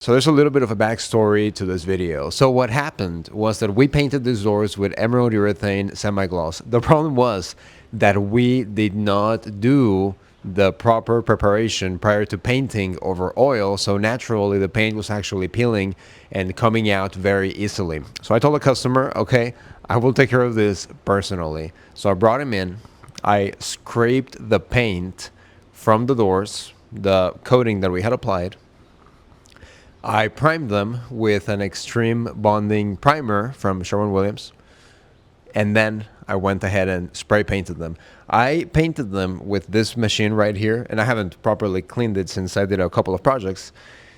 So there's a little bit of a backstory to this video. So what happened was that we painted these doors with Emerald Urethane Semi-Gloss. The problem was that we did not do the proper preparation prior to painting over oil, so naturally the paint was actually peeling and coming out very easily. So I told the customer, okay, I will take care of this personally. So I brought him in, I scraped the paint from the doors, the coating that we had applied. I primed them with an extreme bonding primer from Sherwin-Williams, and then I went ahead and spray painted them. I painted them with this machine right here, and I haven't properly cleaned it since I did a couple of projects.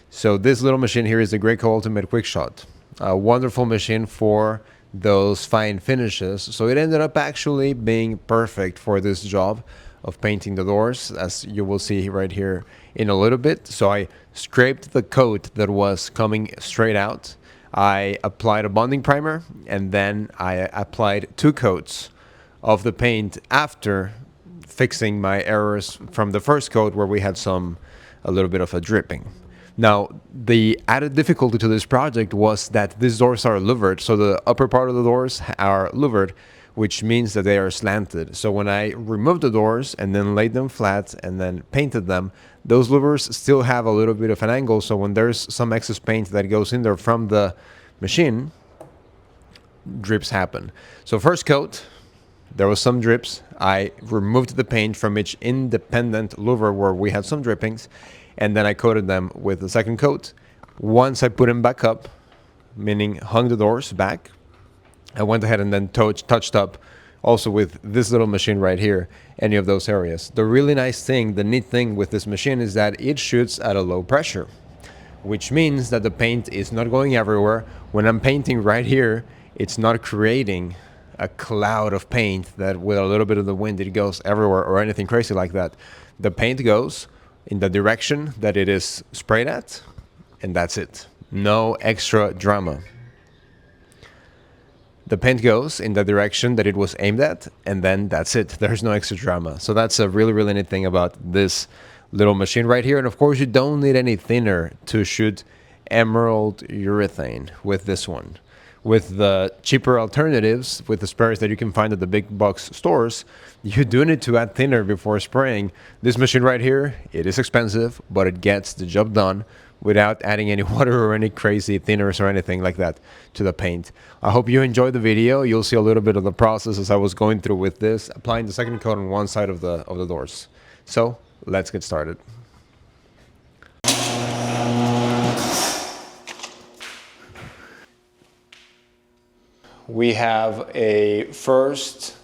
So this little machine here is the Graco Ultimate Quick Shot, a wonderful machine for those fine finishes. So it ended up actually being perfect for this job of painting the doors, as you will see right here in a little bit. So I scraped the coat that was coming straight out. I applied a bonding primer, and then I applied 2 coats of the paint after fixing my errors from the first coat where we had a little bit of a dripping. Now, the added difficulty to this project was that these doors are louvered, so the upper part of the doors are louvered, which means that they are slanted. So when I removed the doors and then laid them flat and then painted them, those louvers still have a little bit of an angle, so when there's some excess paint that goes in there from the machine, drips happen. So first coat, there was some drips. I removed the paint from each independent louver where we had some drippings, and then I coated them with the second coat. Once I put them back up, meaning hung the doors back, I went ahead and then touched up also with this little machine right here, any of those areas. The really nice thing, the neat thing with this machine is that it shoots at a low pressure, which means that the paint is not going everywhere. When I'm painting right here, it's not creating a cloud of paint that with a little bit of the wind, it goes everywhere or anything crazy like that. The paint goes in the direction that it is sprayed at, and that's it. No extra drama. The paint goes in the direction that it was aimed at, and then that's it. There's no extra drama. So that's a really, really neat thing about this little machine right here. And of course, you don't need any thinner to shoot emerald urethane with this one. With the cheaper alternatives, with the sprays that you can find at the big box stores, you do need to add thinner before spraying. This machine right here, it is expensive, but it gets the job done without adding any water or any crazy thinners or anything like that to the paint. I hope you enjoyed the video. You'll see a little bit of the process as I was going through with this, applying the second coat on one side of the doors. So let's get started. We have a first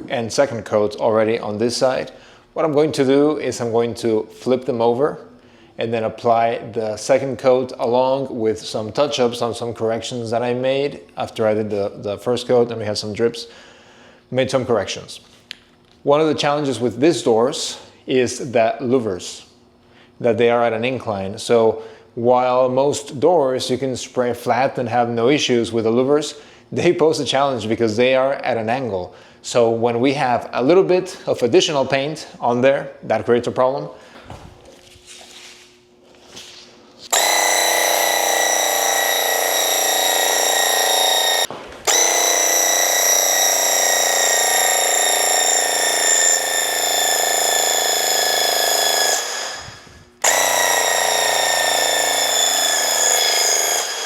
and second coat already on this side. What I'm going to do is I'm going to flip them over and then apply the second coat along with some touch-ups on some corrections that I made after I did the first coat and we had some drips. Made some corrections. One of the challenges with these doors is that louvers, that they are at an incline. So while most doors you can spray flat and have no issues with the louvers, they pose a challenge because they are at an angle. So when we have a little bit of additional paint on there, that creates a problem.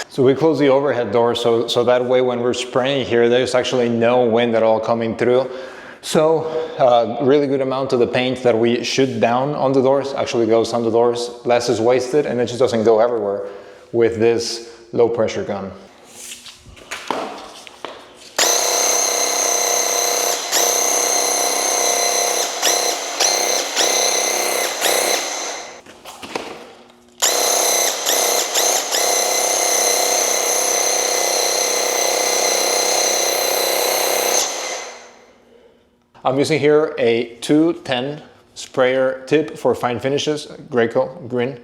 So we close the overhead door so that way when we're spraying here, there's actually no wind at all coming through. So really good amount of the paint that we shoot down on the doors actually goes on the doors. Less is wasted and it just doesn't go everywhere with this low pressure gun. I'm using here a 210 sprayer tip for fine finishes, Graco green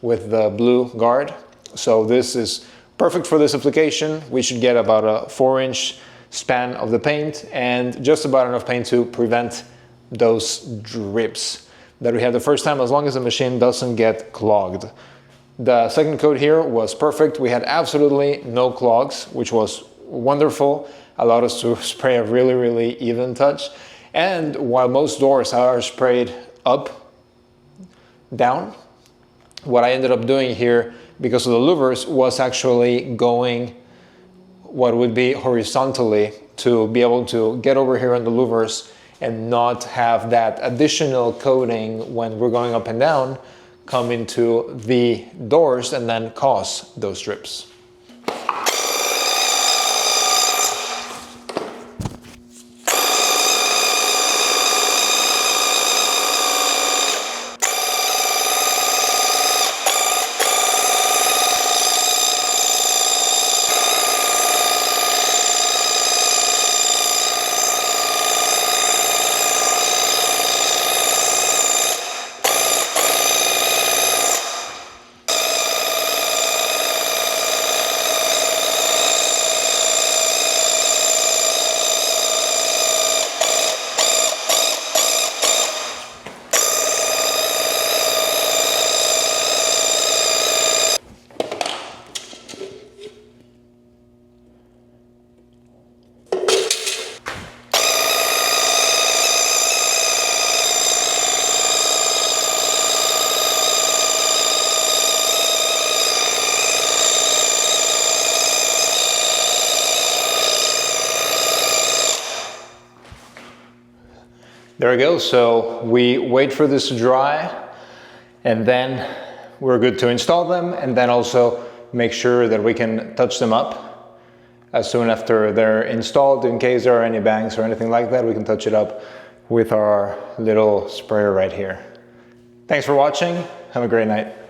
with the blue guard. So this is perfect for this application. We should get about a 4-inch span of the paint and just about enough paint to prevent those drips that we had the first time, as long as the machine doesn't get clogged. The second coat here was perfect. We had absolutely no clogs, which was wonderful. Allowed us to spray a really, really even touch. And while most doors are sprayed up, down, what I ended up doing here, because of the louvers, was actually going what would be horizontally to be able to get over here on the louvers and not have that additional coating when we're going up and down come into the doors and then cause those drips. There we go, so we wait for this to dry and then we're good to install them, and then also make sure that we can touch them up as soon after they're installed. In case there are any bangs or anything like that, we can touch it up with our little sprayer right here. Thanks for watching, have a great night.